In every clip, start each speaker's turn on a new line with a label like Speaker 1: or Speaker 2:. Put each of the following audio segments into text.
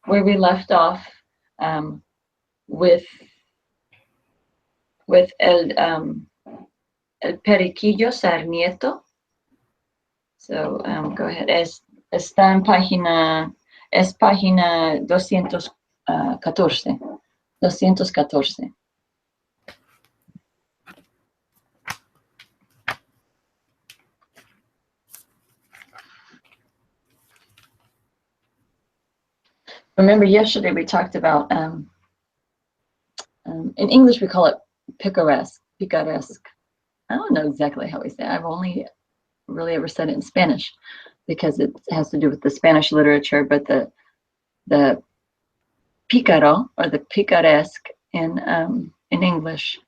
Speaker 1: where we left off with el Periquillo Sarnieto. So go ahead. Está en página 214. 214. Remember, yesterday we talked about, in English we call it picaresque. I don't know exactly how we say it. I've only really ever said it in Spanish because it has to do with the Spanish literature, but the pícaro or the picaresque in English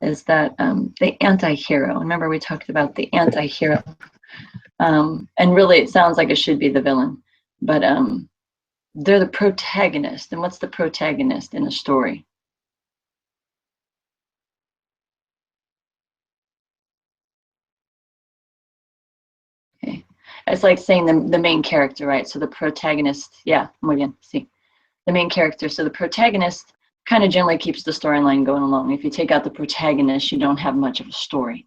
Speaker 1: is that the anti-hero. Remember we talked about the anti-hero, and really it sounds like it should be the villain, but they're the protagonist. And what's the protagonist in a story? Okay, it's like saying the main character, right? So the protagonist, yeah, muy bien, sí. The main character. So the protagonist kind of generally keeps the storyline going along. If you take out the protagonist, you don't have much of a story.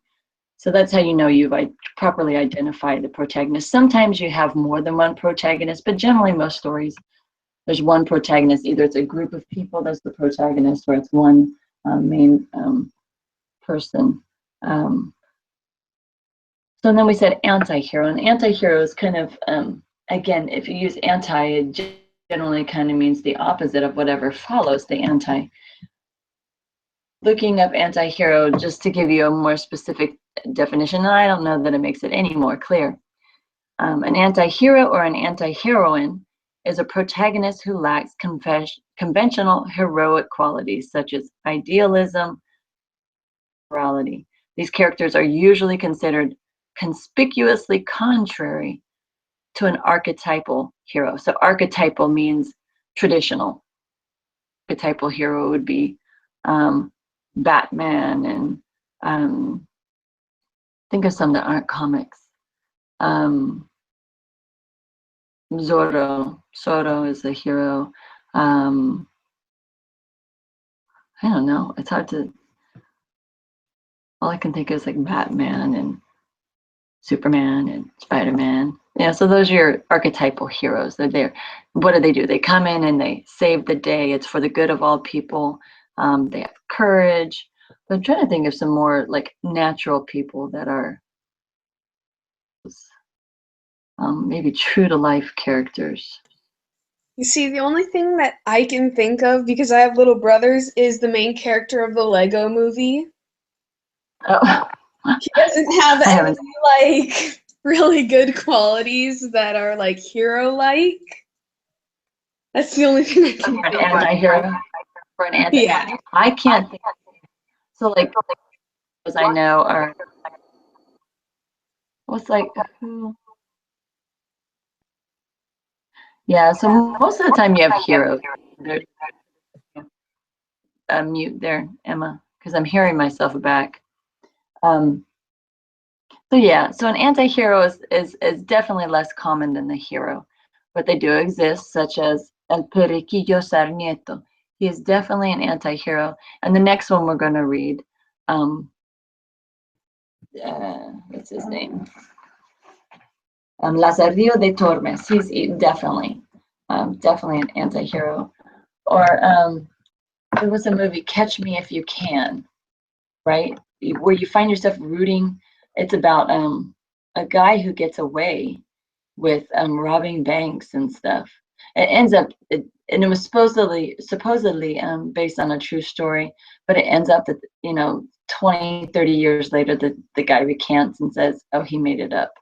Speaker 1: So that's how you know you've properly identified the protagonist. Sometimes you have more than one protagonist, but generally most stories, there's one protagonist. Either it's a group of people that's the protagonist, or it's one main person. So then we said anti-hero. And anti-hero is kind of, again, if you use anti, it generally kind of means the opposite of whatever follows the anti. Looking up anti-hero, just to give you a more specific definition, and I don't know that it makes it any more clear. An anti-hero or an anti-heroine is a protagonist who lacks conventional heroic qualities such as idealism, morality. These characters are usually considered conspicuously contrary to an archetypal hero. So archetypal means traditional. Archetypal hero would be Batman, and think of some that aren't comics. Zorro is a hero. I don't know. It's hard to. All I can think is like Batman and Superman and Spider-Man. Yeah, so those are your archetypal heroes. They're there. What do? They come in and they save the day. It's for the good of all people. They have courage. But I'm trying to think of some more like natural people that are maybe true to life characters.
Speaker 2: You see, the only thing that I can think of, because I have little brothers, is the main character of the Lego movie.
Speaker 1: Oh.
Speaker 2: He doesn't have any like really good qualities that are like hero-like. That's the only thing I can think of.
Speaker 1: For an anti-hero? For an anti-hero?
Speaker 2: Yeah.
Speaker 1: I can't think. So like, as I know, are what's like who? Yeah, so most of the time you have heroes. Mute there, Emma, because I'm hearing myself back. So yeah, so an anti-hero is definitely less common than the hero, but they do exist, such as El Periquillo Sarnieto. He is definitely an anti-hero. And the next one we're going to read, what's his name? Lazarillo de Tormes. He's definitely an anti-hero. Or there was a movie, Catch Me If You Can, right? Where you find yourself rooting. It's about a guy who gets away with robbing banks and stuff. It ends up, and it was supposedly based on a true story, but it ends up that 20, 30 years later, the guy recants and says, "Oh, he made it up.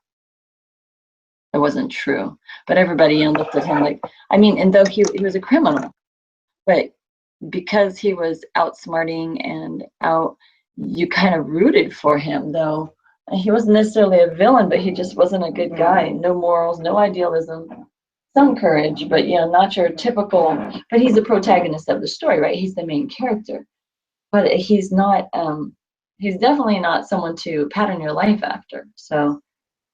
Speaker 1: It wasn't true." But everybody looked at him like, and though he was a criminal, but because he was outsmarting and you kind of rooted for him, though he wasn't necessarily a villain, but he just wasn't a good guy. No morals, no idealism, some courage, but not your typical. But he's the protagonist of the story, right? He's the main character, but he's not. He's definitely not someone to pattern your life after. So,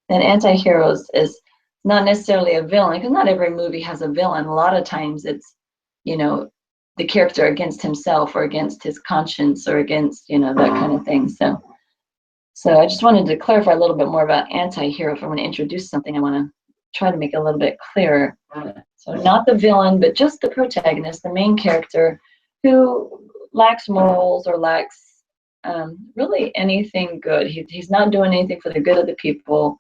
Speaker 1: an anti-hero is not necessarily a villain, because not every movie has a villain. A lot of times it's, you know, the character against himself or against his conscience or against, you know, that kind of thing. So I just wanted to clarify a little bit more about anti-hero. If I want to introduce something, I want to try to make it a little bit clearer. So not the villain, but just the protagonist, the main character who lacks morals or lacks really anything good. He's not doing anything for the good of the people.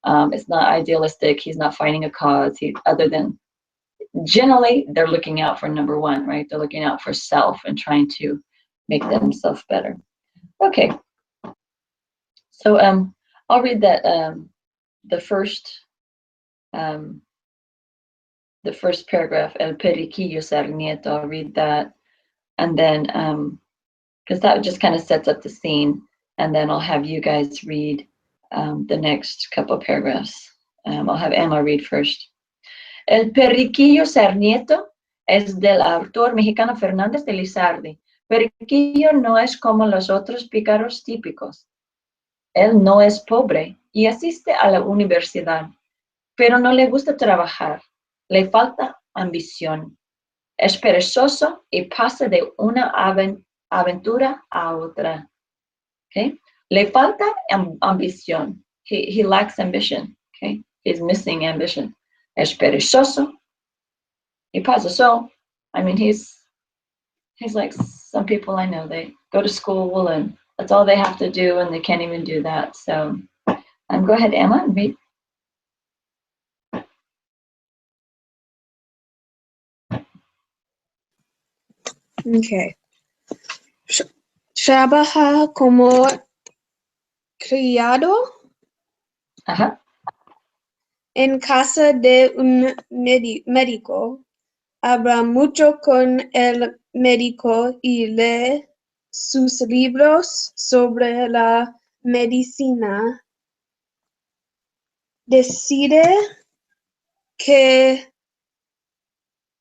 Speaker 1: It's not idealistic. He's not fighting a cause. Other than generally, they're looking out for number one, right? They're looking out for self and trying to make themselves better. Okay. So I'll read that the first paragraph, El Periquillo Sarnieto. I'll read that, and then because that just kind of sets up the scene, and then I'll have you guys read the next couple of paragraphs. I'll have Emma read first. El Periquillo Sarnieto es del autor mexicano Fernández de Lizardi. Periquillo no es como los otros pícaros típicos. Él no es pobre y asiste a la universidad, pero no le gusta trabajar. Le falta ambición. Es perezoso y pasa de una aventura a otra. Okay? Le falta ambición. He lacks ambition. Okay? He's missing ambition. Es perezoso y pasa. So, I mean, he's like some people I know. They go to school and that's all they have to do, and they can't even do that. So, go ahead, Emma, and read.
Speaker 2: Okay. Trabaja como criado
Speaker 1: Ajá.
Speaker 2: en casa de un médico. Habla mucho con el médico y lee sus libros sobre la medicina. Decide que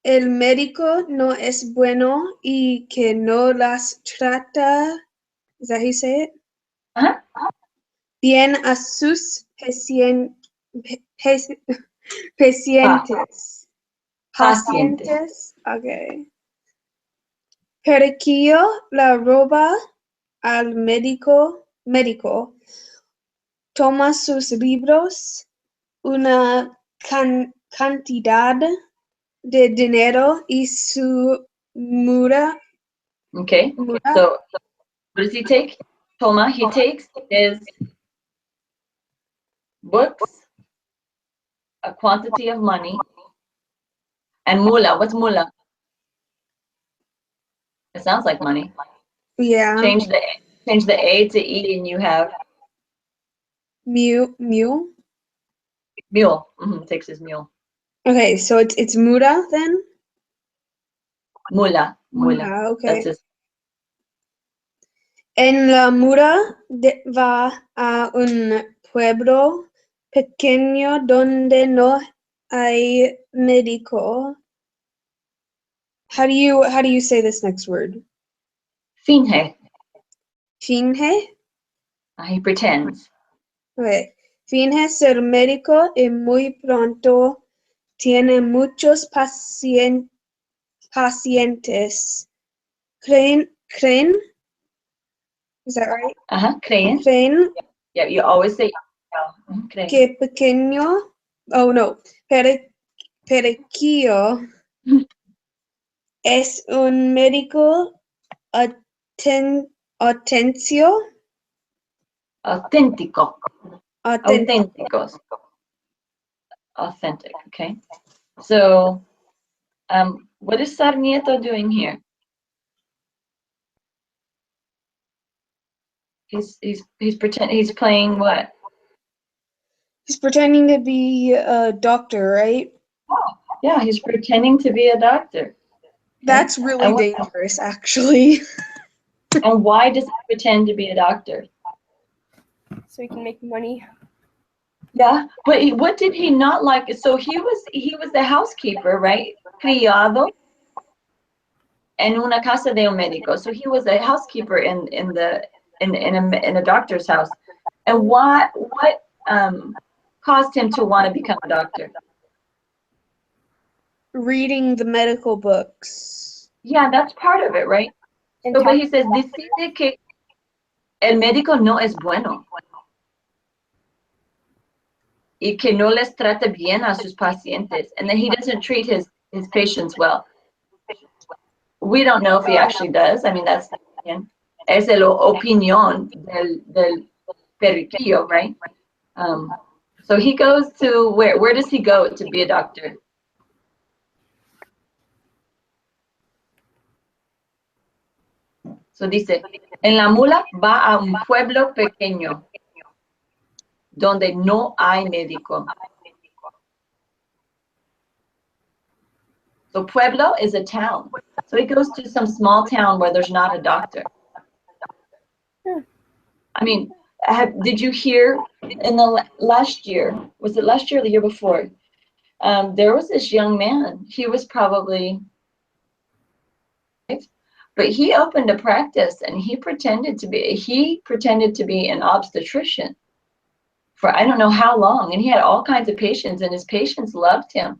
Speaker 2: el médico no es bueno y que no las trata, is that how you say it?
Speaker 1: Ajá.
Speaker 2: Bien a sus pacientes. Pacientes. Okay. Periquillo la roba al médico. Toma sus libros, una cantidad de dinero y su muda.
Speaker 1: Okay. So what does he take? Toma, he takes his books, a quantity of money, and mula. What's mula? It sounds like money.
Speaker 2: Yeah.
Speaker 1: Change the A to E, and you have
Speaker 2: Mule.
Speaker 1: mule. Takes his mule.
Speaker 2: Okay, so it's muda then.
Speaker 1: Mula.
Speaker 2: Okay.
Speaker 1: That's his.
Speaker 2: En la muda va a un pueblo pequeño donde no hay médico. How do you say this next word?
Speaker 1: Finge.
Speaker 2: Finge?
Speaker 1: He pretends.
Speaker 2: Okay. Finge ser médico y muy pronto tiene muchos pacientes. Creen? Is that right?
Speaker 1: Creen.
Speaker 2: Creen.
Speaker 1: Yeah, you always say creen.
Speaker 2: Que pequeño. Oh no. Periquillo es un médico auténtico.
Speaker 1: Auténticos. Authentic. Okay. So, what is Sarnieto doing here? He's pretending. He's playing what?
Speaker 2: He's pretending to be a doctor, right?
Speaker 1: Oh, yeah, he's pretending to be a doctor.
Speaker 2: That's really dangerous, actually.
Speaker 1: And why does he pretend to be a doctor?
Speaker 2: So he can make money.
Speaker 1: Yeah, but what did he not like? So he was the housekeeper, right? Criado en una casa de un médico. So he was a housekeeper in a doctor's house. And what caused him to want to become a doctor?
Speaker 2: Reading the medical books.
Speaker 1: Yeah, that's part of it, right? So, but he says, decide que el médico no es bueno y que no les trata bien a sus pacientes, and then he doesn't treat his patients well. We don't know if he actually does. I mean, that's es la opinión del periquillo, right? So he goes to where does he go to be a doctor? So dice, en la mula va a un pueblo pequeño donde no hay médico. So pueblo is a town. So he goes to some small town where there's not a doctor. I mean, did you hear in the last year, was it last year or the year before? There was this young man. He was probably, but he opened a practice and he pretended to be an obstetrician for I don't know how long, and he had all kinds of patients, and his patients loved him.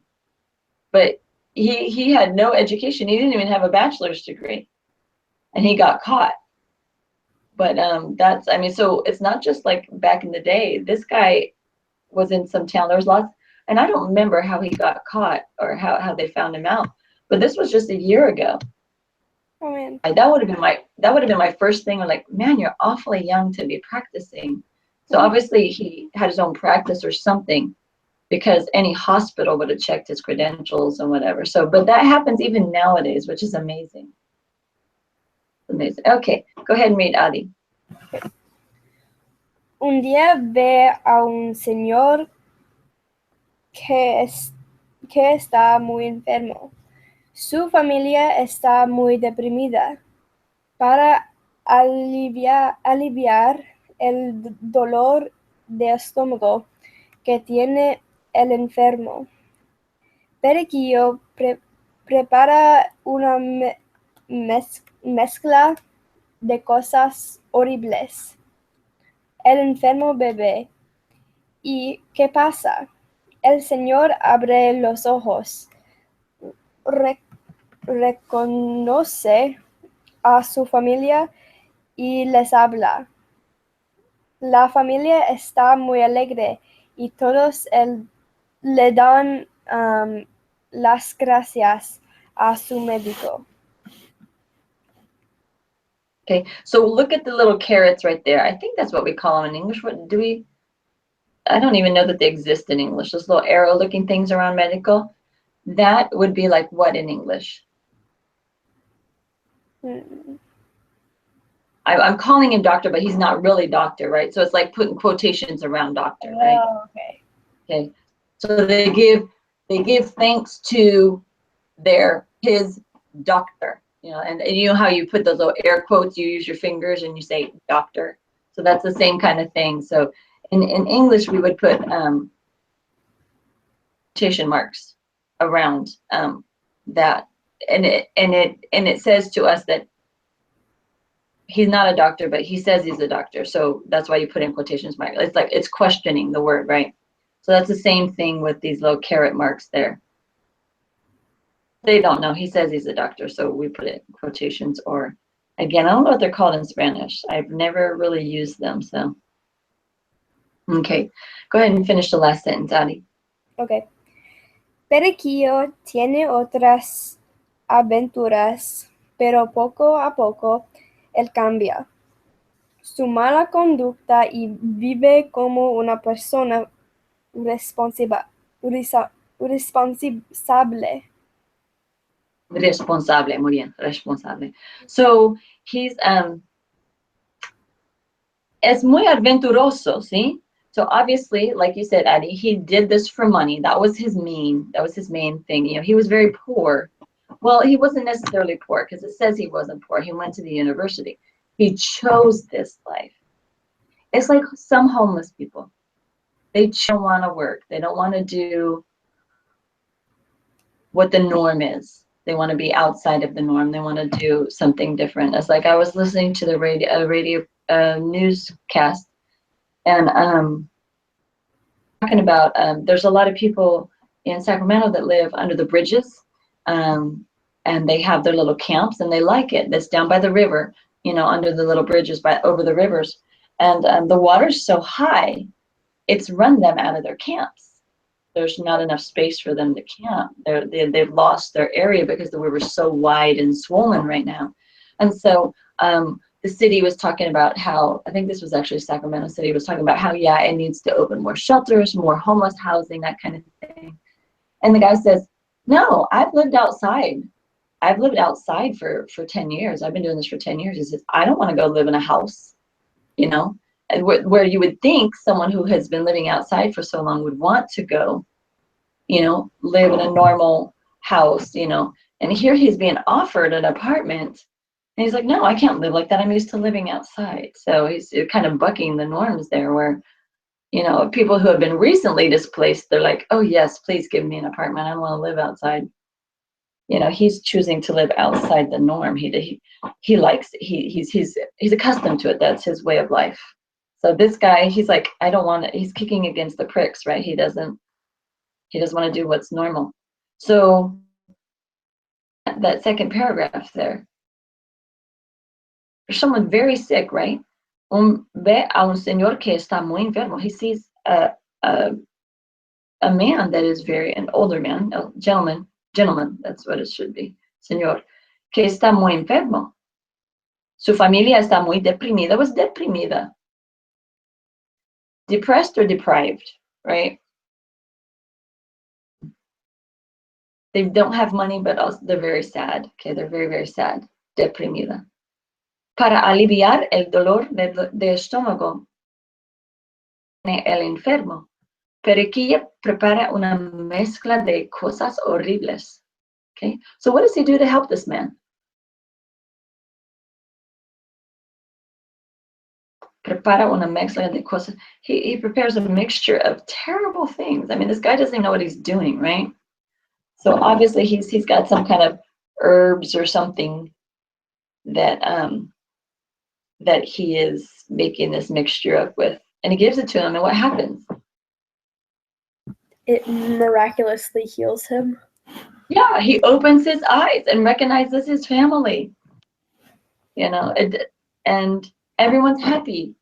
Speaker 1: But he had no education. He didn't even have a bachelor's degree, and he got caught. But that's, I mean, so it's not just like back in the day. This guy was in some town. There was lots, and I don't remember how he got caught or how they found him out. But this was just a year ago.
Speaker 2: Oh man.
Speaker 1: That would have been my first thing. Like, man, you're awfully young to be practicing. So obviously he had his own practice or something, because any hospital would have checked his credentials and whatever. So, but that happens even nowadays, which is amazing. Amazing. Okay, go ahead and read, Adi.
Speaker 3: Un día ve a un señor que está muy enfermo. Su familia está muy deprimida. Para aliviar el dolor de estómago que tiene el enfermo, Periquillo prepara una mezcla de cosas horribles. El enfermo bebe. ¿Y qué pasa? El señor abre los ojos, reconoce a su familia y les habla. La familia está muy alegre y todos le dan las gracias a su médico.
Speaker 1: Okay, so look at the little carrots right there. I think that's what we call them in English. What do we? I don't even know that they exist in English. Those little arrow-looking things around medical. That would be like what in English? I'm calling him doctor, but he's not really doctor, right? So it's like putting quotations around doctor, right?
Speaker 3: Oh, okay.
Speaker 1: Okay. So they give thanks to his doctor, you know, and you know how you put those little air quotes, you use your fingers and you say doctor. So that's the same kind of thing. So in English we would put quotation marks around that, and it says to us that he's not a doctor, but he says he's a doctor. So that's why you put in quotations marks. It's like it's questioning the word, right? So that's the same thing with these little caret marks there. They don't know. He says he's a doctor, so we put it in quotations. Or again, I don't know what they're called in Spanish. I've never really used them. So okay, go ahead and finish the last sentence, Adi.
Speaker 3: Okay. Periquillo tiene otras aventuras, pero poco a poco él cambia su mala conducta y vive como una persona responsable.
Speaker 1: Responsable, muy bien, responsable. So he's es muy aventuroso, ¿sí? So obviously, like you said, Adi, he did this for money. That was his main thing. You know, he was very poor. Well, he wasn't necessarily poor because it says he wasn't poor. He went to the university. He chose this life. It's like some homeless people. They don't want to work. They don't want to do what the norm is. They want to be outside of the norm. They want to do something different. It's like I was listening to the radio newscast, and talking about, there's a lot of people in Sacramento that live under the bridges, and they have their little camps, and they like it. That's down by the river, under the little bridges over the rivers. And the water's so high, it's run them out of their camps. There's not enough space for them to camp. They've lost their area because the river's so wide and swollen right now. And so the city was talking about how, I think this was actually Sacramento City, was talking about how, yeah, it needs to open more shelters, more homeless housing, that kind of thing. And the guy says, no, I've lived outside. I've lived outside for 10 years. I've been doing this for 10 years. He says, I don't want to go live in a house, and where you would think someone who has been living outside for so long would want to go, live in a normal house, and here he's being offered an apartment. And he's like, no, I can't live like that. I'm used to living outside. So he's kind of bucking the norms there where, people who have been recently displaced, they're like, oh, yes, please give me an apartment. I don't want to live outside. He's choosing to live outside the norm. He likes it. He's accustomed to it. That's his way of life. So this guy, he's like, I don't want it. He's kicking against the pricks, right? He doesn't want to do what's normal. So that second paragraph there, there's someone very sick, right? Ve a un señor que está muy enfermo. He sees a man that is an older man, a gentleman, that's what it should be, señor, que está muy enfermo. Su familia está muy deprimida, was deprimida. Depressed or deprived, right? They don't have money, but also they're very sad. Okay, they're very, very sad. Deprimida. Para aliviar el dolor de estómago el enfermo, Periquilla prepara una mezcla de cosas horribles. Okay, so what does he do to help this man? Prepara una mezcla de cosas. He prepares a mixture of terrible things. I mean, this guy doesn't know what he's doing, right? So obviously he's got some kind of herbs or something that that he is making this mixture up with, and he gives it to him, and what happens?
Speaker 3: It miraculously heals him.
Speaker 1: Yeah, he opens his eyes and recognizes his family. And everyone's happy,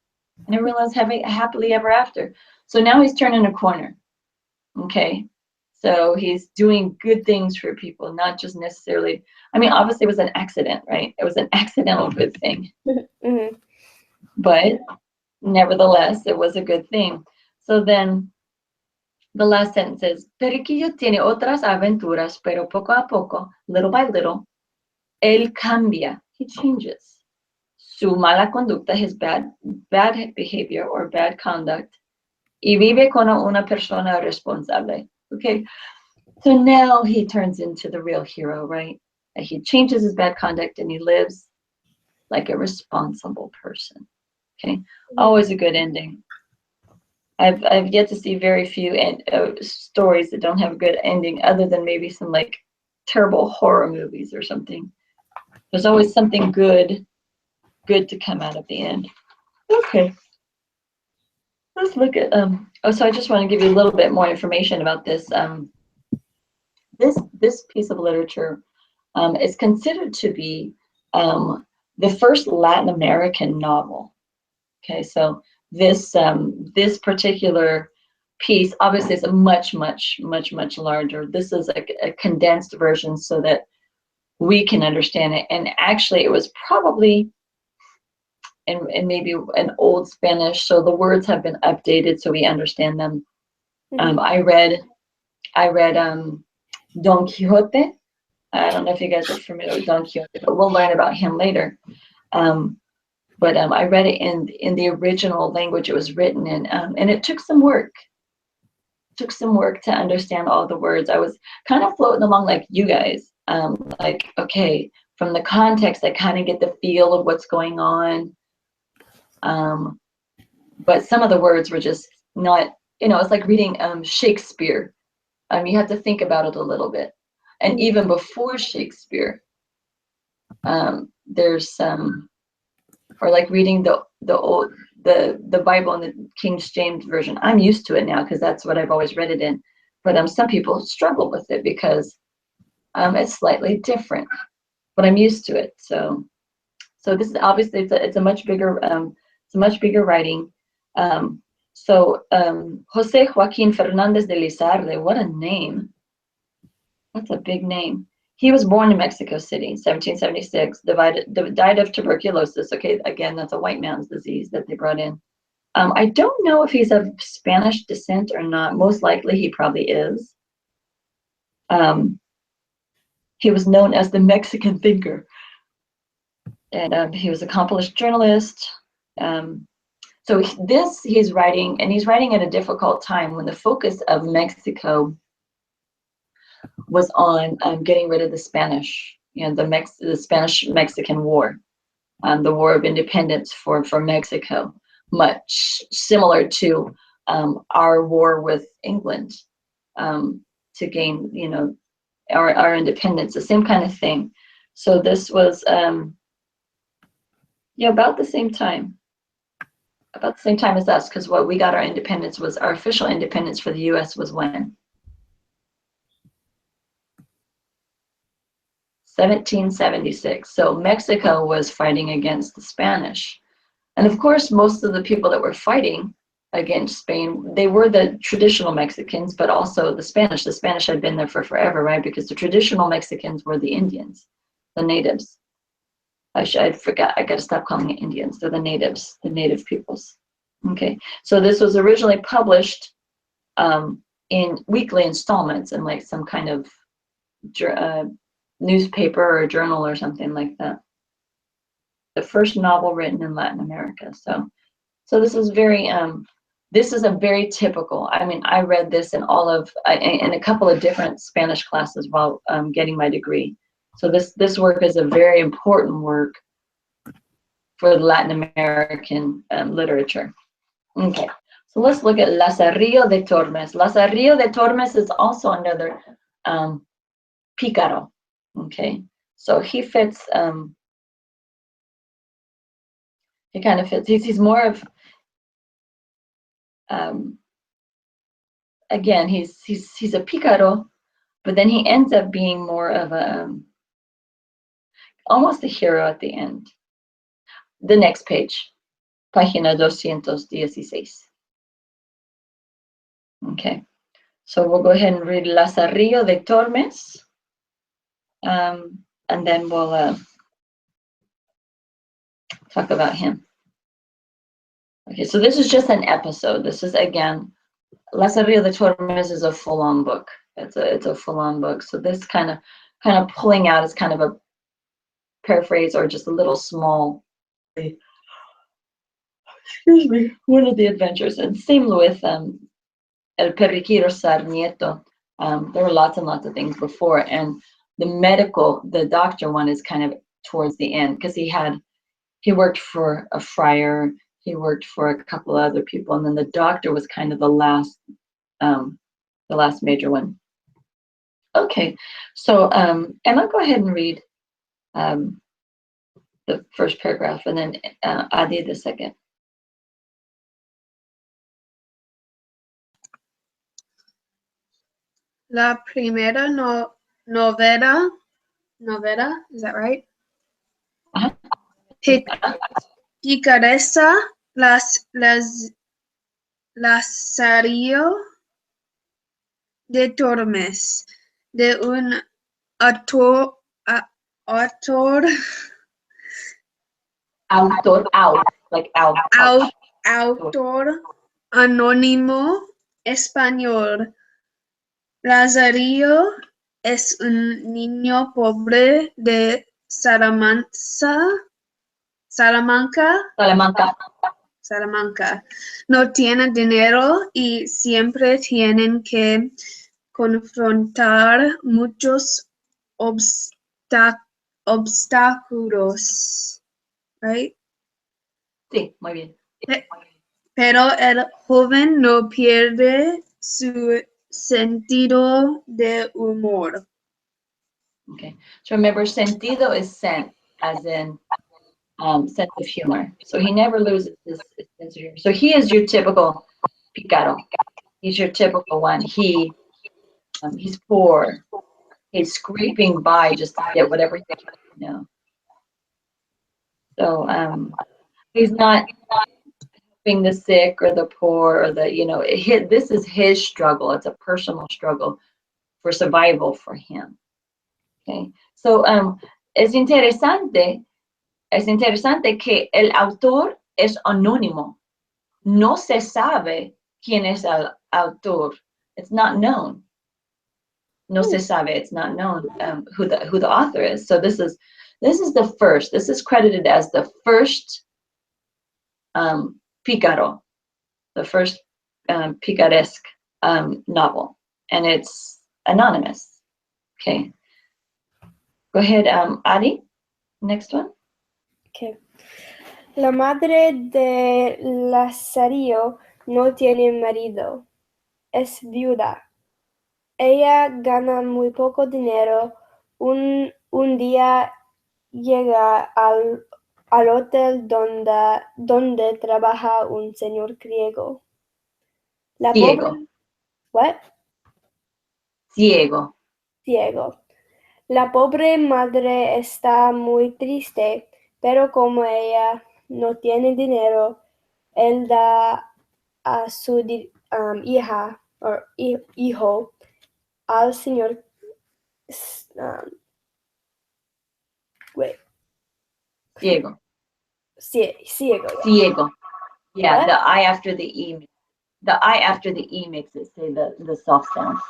Speaker 1: and everyone's having happily ever after. So now he's turning a corner. Okay, so he's doing good things for people, not just necessarily. I mean, obviously, it was an accident, right? It was an accidental good thing.
Speaker 3: Mm-hmm.
Speaker 1: But nevertheless, it was a good thing. So then the last sentence is, Periquillo tiene otras aventuras, pero poco a poco, little by little, él cambia. He changes. Su mala conducta, his bad behavior or bad conduct, y vive como una persona responsable. Okay, so now he turns into the real hero, right? He changes his bad conduct and he lives like a responsible person. Okay, always a good ending. I've yet to see very few stories that don't have a good ending, other than maybe some like terrible horror movies or something. There's always something good to come out at the end. Okay, let's look at so I just want to give you a little bit more information about this. This piece of literature is considered to be the first Latin American novel. Okay, so this particular piece obviously is a much larger. This is a condensed version so that we can understand it. And actually, it was probably in maybe an old Spanish, so the words have been updated so we understand them. Mm-hmm. I read Don Quixote. I don't know if you guys are familiar with Don Quixote, but we'll learn about him later. But I read it in the original language it was written in, and it took some work. It took some work to understand all the words. I was kind of floating along like you guys, like, okay, from the context, I kind of get the feel of what's going on. But some of the words were just not, it's like reading Shakespeare. You have to think about it a little bit. And even before Shakespeare, there's some or like reading the Bible in the King James version. I'm used to it now because that's what I've always read it in. But some people struggle with it because it's slightly different. But I'm used to it. So this is obviously it's a much bigger writing. Jose Joaquin Fernandez de Lizarde, what a name! That's a big name. He was born in Mexico City, 1776, died of tuberculosis. Okay, again, that's a white man's disease that they brought in. I don't know if he's of Spanish descent or not. Most likely he probably is. He was known as the Mexican thinker. And he was an accomplished journalist. So he's writing, and he's writing at a difficult time when the focus of Mexico was on getting rid of the Spanish, the Spanish-Mexican War, the War of Independence for Mexico, much similar to our war with England to gain, our independence, the same kind of thing. So this was, about the same time. About the same time as us, because what we got our independence was, our official independence for the U.S. was when? 1776. So Mexico was fighting against the Spanish. And of course, most of the people that were fighting against Spain, they were the traditional Mexicans, but also the Spanish. The Spanish had been there for forever, right? Because the traditional Mexicans were the Indians, the natives. I forgot, I gotta stop calling it Indians. They're the natives, the native peoples. Okay, so this was originally published in weekly installments in like some kind of newspaper or journal or something like that. The first novel written in Latin America. So this is very, this is a very typical, I mean, I read this in in a couple of different Spanish classes while getting my degree. So this work is a very important work for Latin American literature. Okay, so let's look at Lazarillo de Tormes. Lazarillo de Tormes is also another pícaro. Okay, so he fits, he kind of fits, he's more of, again, he's a pícaro, but then he ends up being more of a, almost a hero at the end. The next page, página 216. Okay, so we'll go ahead and read Lazarillo de Tormes, and then we'll talk about him. Okay, so this is just an episode. This is, again, Lazarillo de Tormes is a full-on book. It's a full-on book. So this kind of pulling out is kind of a paraphrase or just a little small, excuse me, one of the adventures. And same with El Periquito Sarnieto. There were lots and lots of things before, and the doctor one is kind of towards the end, because he worked for a friar, he worked for a couple of other people, and then the doctor was kind of the last major one. Okay, so Emma, go ahead and read the first paragraph, and then Adi the second.
Speaker 2: La primera novela, is that right?
Speaker 1: Uh-huh.
Speaker 2: Picareza, Lazarillo de Tormes, de un autor anónimo español. Lazarillo es un niño pobre de Salamanca. No tiene dinero y siempre tienen que confrontar muchos obstáculos. Right?
Speaker 1: Sí, muy bien.
Speaker 2: Pero el joven no pierde su sentido de humor.
Speaker 1: Okay, so remember, sentido is scent, as in sense of humor. So he never loses his sense of humor. So he is your typical picaro. He's your typical one. He's poor. He's scraping by just to get whatever he can, you know. So he's not helping the sick or the poor or the, you know, this is his struggle. It's a personal struggle for survival for him. Okay. So es interesante que el autor es anónimo. No se sabe quién es el autor. It's not known. No se sabe. It's not known who the author is. So this is the first. This is credited as the first Pícaro, the first picaresque novel, and it's anonymous. Okay. Go ahead, Adi. Next one.
Speaker 3: Okay. La madre de Lazarillo no tiene marido. Es viuda. Ella gana muy poco dinero. Un día llega al hotel donde trabaja un señor griego. La
Speaker 1: Ciego.
Speaker 3: pobre... What?
Speaker 1: Ciego.
Speaker 3: Ciego. La pobre madre está muy triste, pero como ella no tiene dinero, él da a su hija o hijo al señor.
Speaker 1: Ciego.
Speaker 3: Ciego.
Speaker 1: Ciego. Yeah,
Speaker 3: What?
Speaker 1: the I after the E. The I after the E makes it say the soft sounds.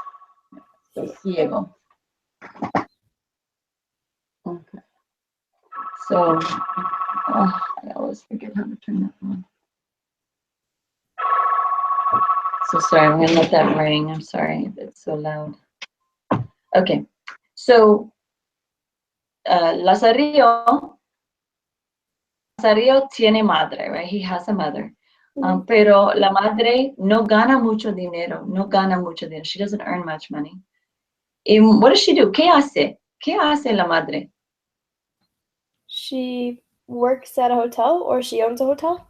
Speaker 1: So ciego. Okay. So I always forget how to turn that on. So sorry, I'm gonna let that ring. I'm sorry, it's so loud. Okay, so Lazarillo tiene madre, right? He has a mother. Pero la madre no gana mucho dinero, She doesn't earn much money. Y what does she do? ¿Qué hace? ¿Qué hace la madre?
Speaker 3: She works at a hotel or she owns a hotel?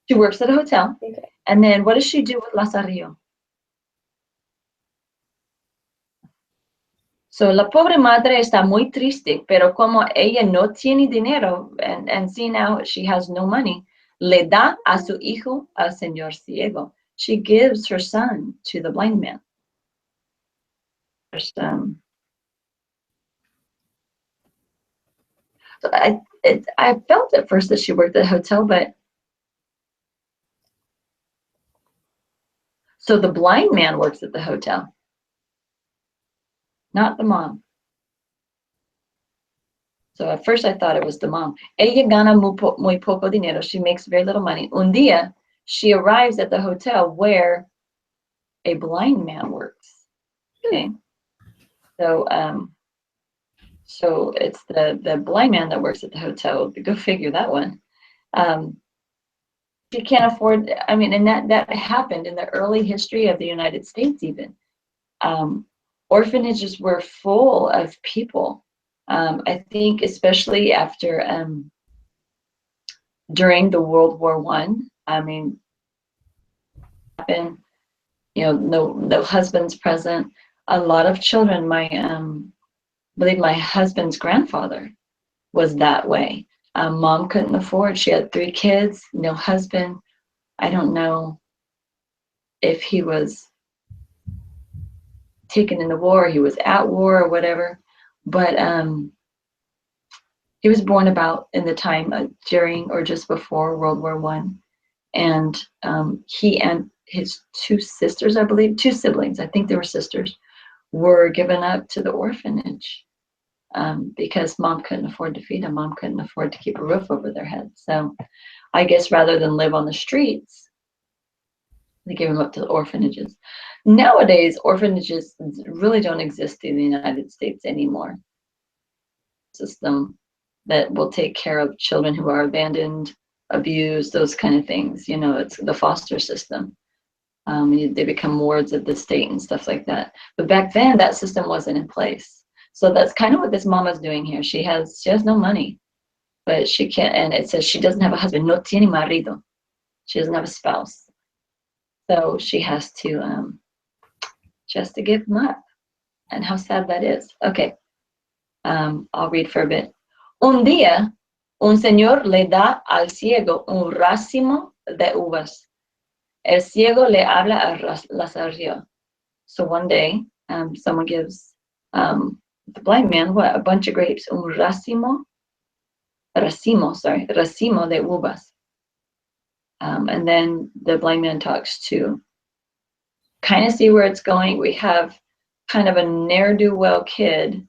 Speaker 1: She works at a hotel.
Speaker 3: Okay.
Speaker 1: And then what does she do with Lazarillo? So la pobre madre está muy triste, pero como ella no tiene dinero, and see now she has no money, le da a su hijo al señor ciego. She gives her son to the blind man. So I felt at first that she worked at a hotel, but so the blind man works at the hotel, not the mom. So at first I thought it was the mom. Ella gana muy poco dinero. She makes very little money. Un día, she arrives at the hotel where a blind man works. Okay. So so it's the blind man that works at the hotel. Go figure that one. She can't afford, I mean, and that happened in the early history of the United States even. Orphanages were full of people. I think especially after during the World War I. I mean, happened, you know, no husbands present. A lot of children. I believe my husband's grandfather was that way. Mom couldn't afford. She had 3 kids, no husband. I don't know if he was taken in the war, he was at war or whatever, but he was born about in the time during or just before World War I, and he and his 2 sisters, I believe, 2 siblings, I think they were sisters, were given up to the orphanage because mom couldn't afford to feed them, mom couldn't afford to keep a roof over their heads. So I guess rather than live on the streets, they gave them up to the orphanages. Nowadays, orphanages really don't exist in the United States anymore. System that will take care of children who are abandoned, abused, those kind of things. You know, it's the foster system. They become wards of the state and stuff like that. But back then, that system wasn't in place. So that's kind of what this mama's doing here. She has no money. but she can't, and it says she doesn't have a husband. No tiene marido. She doesn't have a spouse. So she has to give him up. And how sad that is. Okay. I'll read for a bit. Un día, un señor le da al ciego un racimo de uvas. El ciego le habla a Lazarillo. So one day, someone gives the blind man a bunch of grapes. Un racimo de uvas. And then the blind man talks to kind of see where it's going. We have kind of a ne'er-do-well kid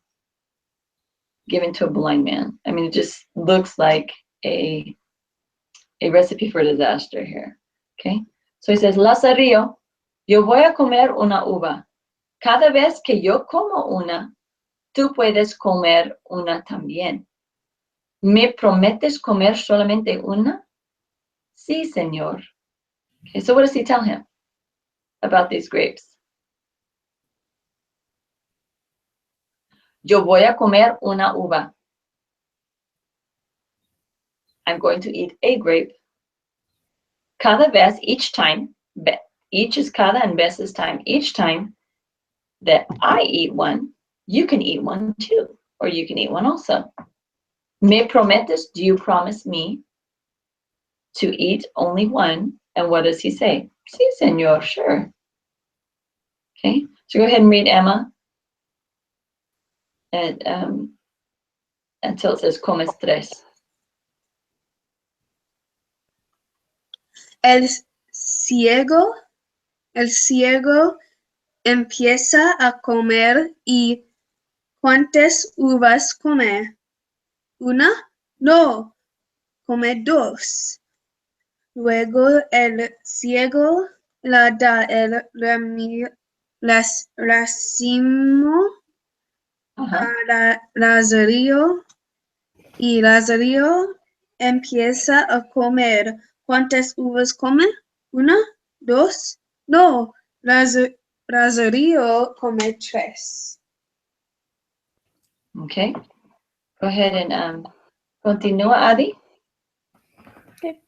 Speaker 1: given to a blind man. I mean, it just looks like a recipe for disaster here. Okay, so he says, Lazarillo, yo voy a comer una uva. Cada vez que yo como una, tú puedes comer una también. ¿Me prometes comer solamente una? Sí, señor. Okay, so what does he tell him about these grapes? Yo voy a comer una uva. I'm going to eat a grape. Cada vez, each time, each is cada and vez is time. Each time that I eat one, you can eat one too, or you can eat one also. Me prometes, do you promise me to eat only one? And what does he say? Sí, señor, sure. Okay, so go ahead and read Emma. And until it says comes tres.
Speaker 2: El ciego empieza a comer y ¿cuántas uvas come? ¿Una? No, come dos. Luego el ciego le da el racimo a Lazarillo y Lazarillo empieza a comer. ¿Cuántas uvas come? ¿Una? ¿Dos? No, Lazarillo come tres.
Speaker 1: Okay, go ahead and continúa, Adi.
Speaker 3: Okay.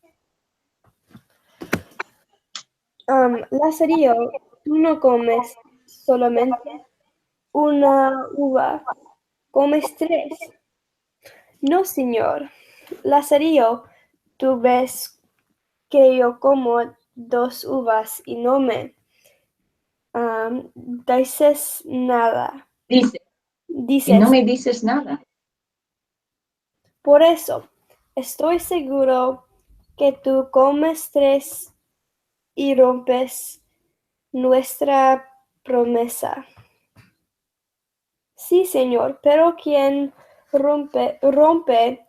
Speaker 3: Lazarillo, tú no comes solamente una uva, comes tres. No, señor. Lazarillo, tú ves que yo como dos uvas y no me dices nada.
Speaker 1: Dice,
Speaker 3: Dices,
Speaker 1: y no me dices nada.
Speaker 3: por eso, estoy seguro que tú comes tres y rompes nuestra promesa. Sí, señor, pero ¿quién rompe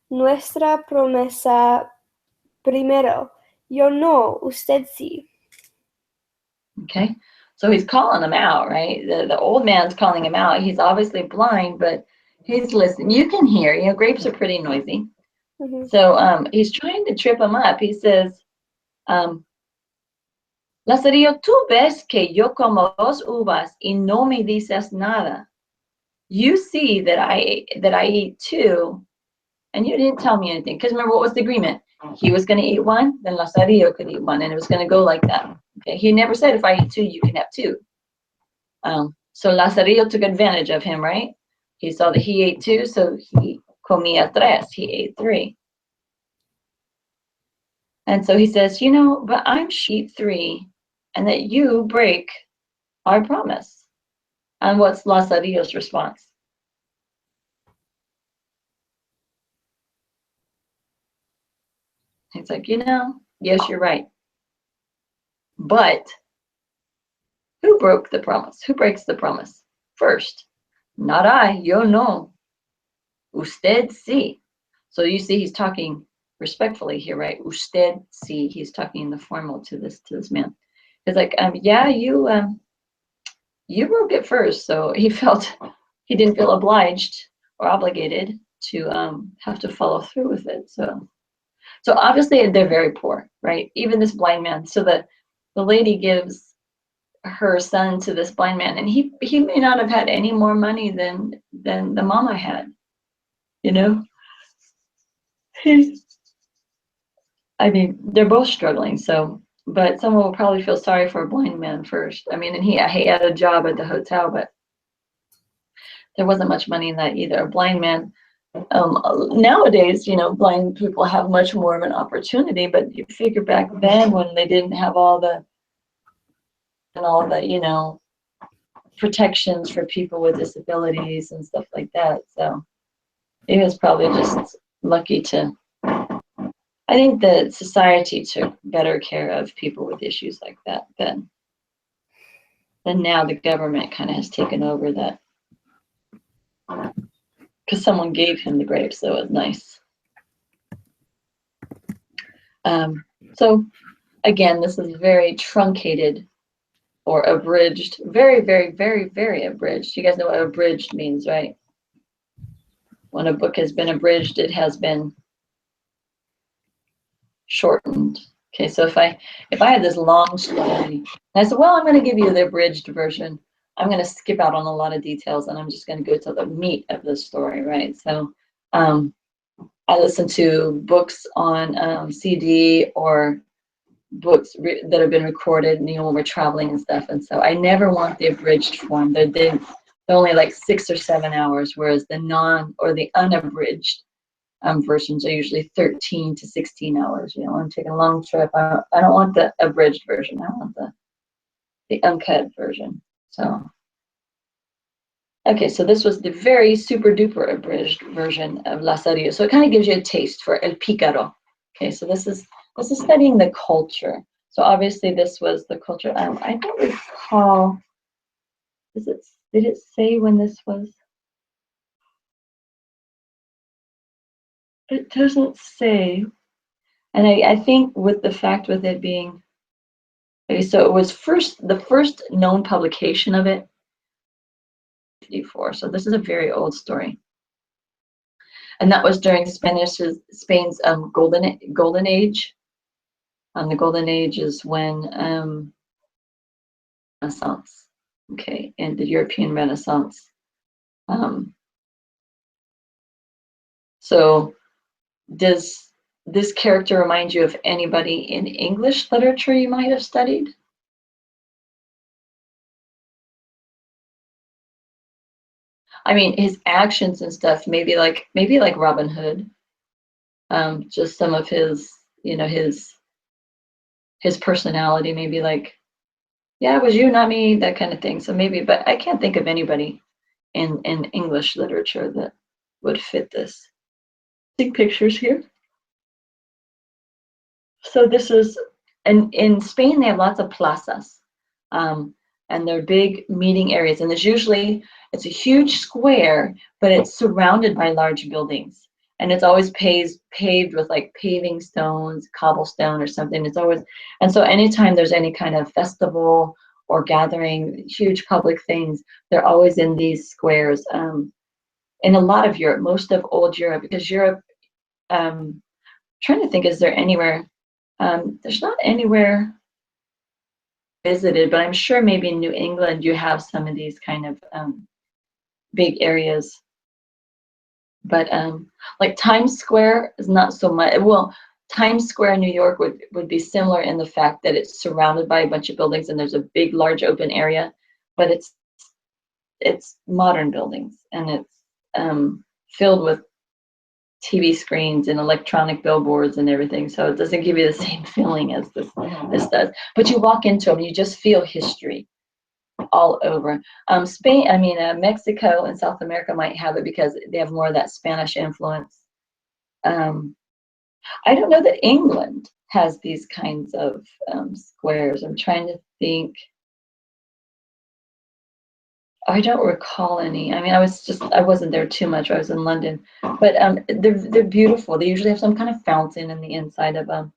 Speaker 3: nuestra promesa primero? Yo no, usted sí.
Speaker 1: Okay, so he's calling him out, right? The old man's calling him out. He's obviously blind, but he's listening. You can hear, grapes are pretty noisy.
Speaker 3: Mm-hmm.
Speaker 1: So he's trying to trip him up. He says, Lazarillo, tú ves que yo como dos uvas y no me dices nada. You see that I eat two, and you didn't tell me anything. Because remember, what was the agreement? He was going to eat one, then Lazarillo could eat one, and it was going to go like that. Okay, he never said if I eat two, you can have two. So Lazarillo took advantage of him, right? He saw that he ate two, so he comía tres. He ate three. And so he says, but I'm sheep three, and that you break our promise. And what's Lazarillo's response? He's like, yes, you're right. But who broke the promise? Who breaks the promise first? Not I, yo no. Usted sí. So you see he's talking respectfully here, right? Usted sí. He's talking in the formal to this man. He's like, yeah, you broke it first. So he didn't feel obliged or obligated to have to follow through with it. So obviously they're very poor, right? Even this blind man. So the lady gives her son to this blind man, and he may not have had any more money than the mama had, he's, I mean, they're both struggling, so, but someone will probably feel sorry for a blind man first. I mean, and he had a job at the hotel, but there wasn't much money in that either. A blind man, nowadays, you know, blind people have much more of an opportunity, but you figure back then when they didn't have all the, you know, protections for people with disabilities and stuff like that. So he was probably just lucky to, I think that society took better care of people with issues like that then. And now the government kind of has taken over that. Because someone gave him the grapes, so it was nice. So again, this is very truncated or abridged, very, very, very, very abridged. You guys know what abridged means, right? When a book has been abridged, it has been shortened. Okay, so if I had this long story, and I said, well, I'm going to give you the abridged version, I'm going to skip out on a lot of details, and I'm just going to go to the meat of the story, right? So I listen to books on CD or books that have been recorded, you know, when we're traveling and stuff, and so I never want the abridged form. They're only like 6 or 7 hours, whereas the unabridged versions are usually 13 to 16 hours. You know, I'm taking a long trip. I don't want the abridged version. I want the uncut version. So, okay, so this was the very super duper abridged version of Lazarillo. So it kind of gives you a taste for El Pícaro. Okay, so this is studying the culture. So obviously this was the culture. I don't recall. Did it say when this was? It doesn't say. And I think with the fact with it being, okay, so it was the first known publication of it, 54. So this is a very old story. And that was during Spain's golden age. The golden age is when Renaissance, okay, and the European Renaissance. So does this character remind you of anybody in English literature you might have studied? I mean, his actions and stuff, maybe like Robin Hood. Just some of his, you know, his personality, maybe like, yeah, it was you, not me, that kind of thing. So maybe, but I can't think of anybody in English literature that would fit this. Take pictures here. So this is, and in Spain they have lots of plazas, and they're big meeting areas. And it's a huge square, but it's surrounded by large buildings. And it's always paved with like paving stones, cobblestone or something. It's always, and so anytime there's any kind of festival or gathering, huge public things, they're always in these squares. In a lot of Europe, most of old Europe, because Europe, trying to think, is there anywhere, there's not anywhere visited, but I'm sure maybe in New England you have some of these kind of big areas. But like Times Square is not so much. Well, Times Square in New York would be similar in the fact that it's surrounded by a bunch of buildings and there's a big, large open area, but it's modern buildings and it's filled with TV screens and electronic billboards and everything. So it doesn't give you the same feeling as this does. But you walk into them, you just feel history all over. Mexico and South America might have it because they have more of that Spanish influence. I don't know that England has these kinds of squares. I'm trying to think. I don't recall any. I mean, I wasn't there too much. I was in London, but they're beautiful. They usually have some kind of fountain in the inside of them.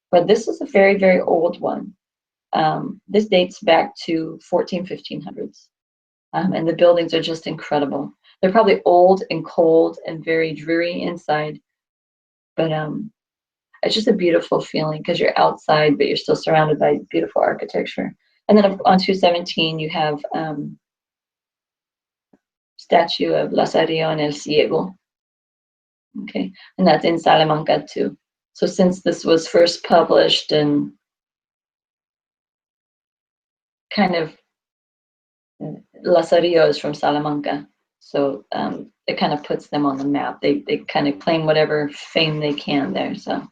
Speaker 1: But this is a very, very old one. This dates back to 1500s. And the buildings are just incredible. They're probably old and cold and very dreary inside, but it's just a beautiful feeling because you're outside, but you're still surrounded by beautiful architecture. And then on 217, you have statue of Lazarillo and El Ciego. Okay, and that's in Salamanca too. So since this was first published in kind of Lazarillo is from Salamanca, so it kind of puts them on the map. They kind of claim whatever fame they can there. So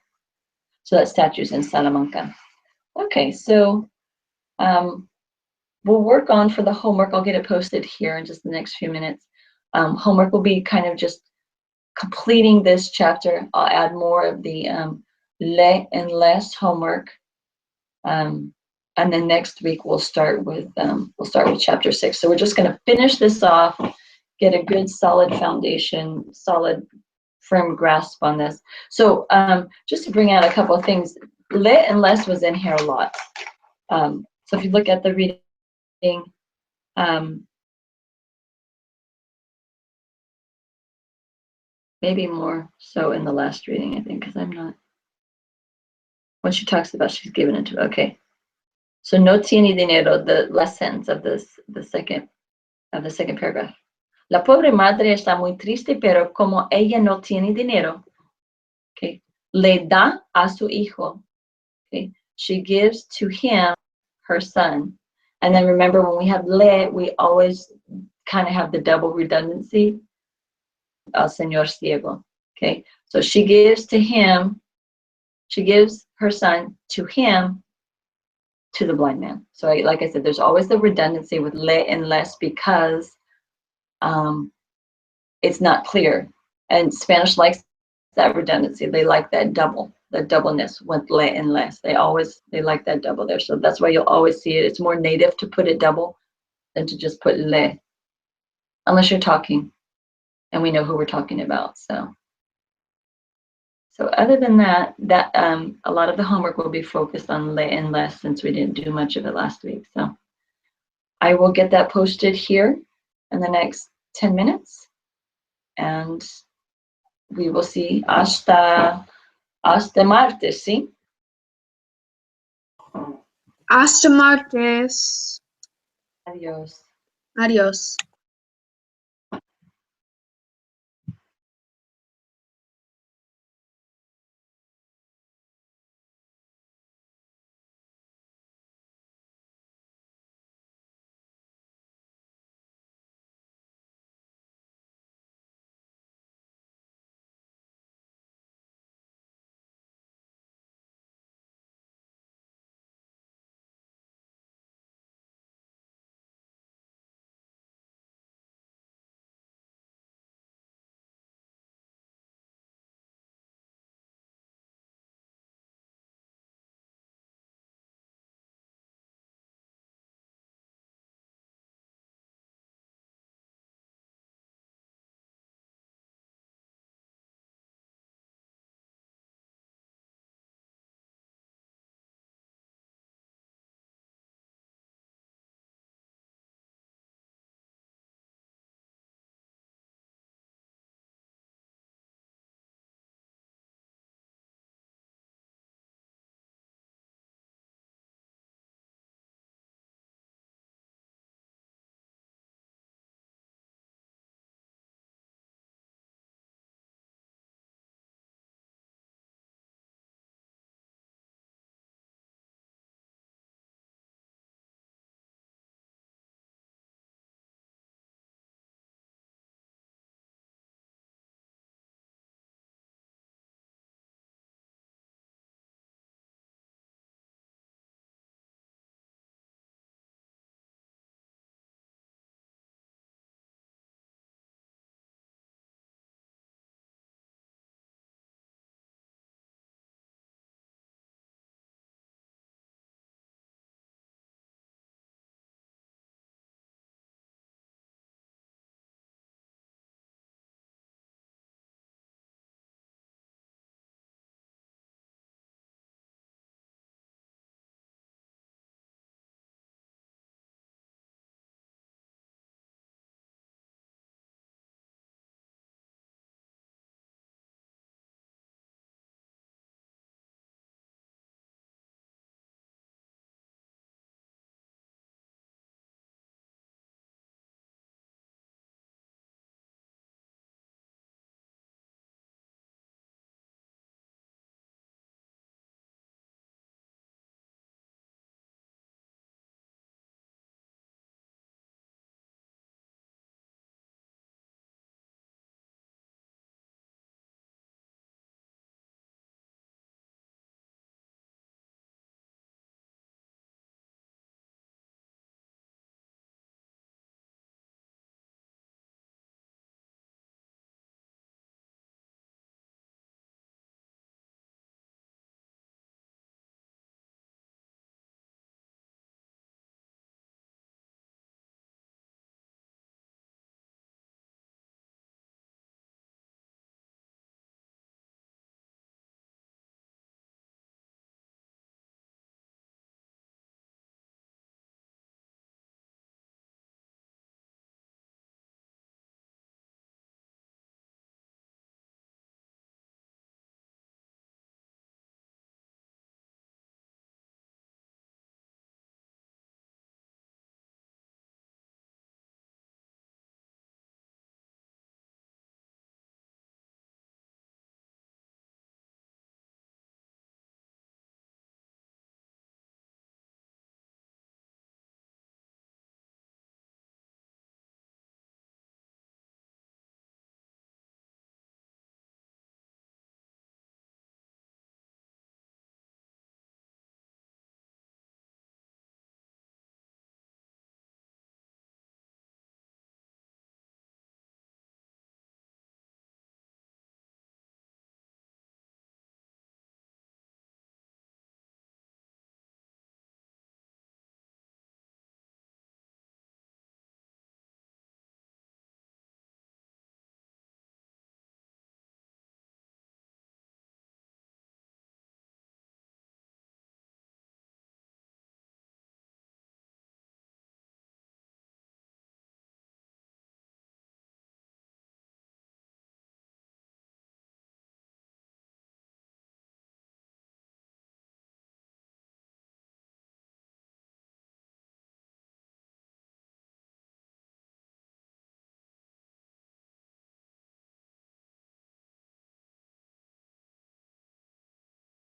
Speaker 1: that statue's in Salamanca. Okay, so we'll work on for the homework. I'll get it posted here in just the next few minutes. Homework will be kind of just completing this chapter. I'll add more of the le and les homework. And then next week we'll start with chapter 6. So we're just going to finish this off, get a good solid foundation, solid firm grasp on this. So just to bring out a couple of things, le and les was in here a lot. So if you look at the reading, maybe more so in the last reading, I think, because I'm not. When she talks about she's given it to, okay. So no tiene dinero, the last sentence of the second paragraph. La pobre madre está muy triste, pero como ella no tiene dinero, okay, le da a su hijo. Okay, she gives to him her son. And then remember, when we have le, we always kind of have the double redundancy. Al señor ciego. Okay, so she gives to him. She gives her son to him, to the blind man. So like I said, there's always the redundancy with le and les because it's not clear. And Spanish likes that redundancy. They like that doubleness with le and les. They like that double there. So that's why you'll always see it. It's more native to put it double than to just put le. Unless you're talking and we know who we're talking about. So other than that, a lot of the homework will be focused on le and les since we didn't do much of it last week. So I will get that posted here in the next 10 minutes. And we will see hasta martes, ¿sí?
Speaker 2: Hasta martes.
Speaker 1: Adiós.
Speaker 2: Adiós.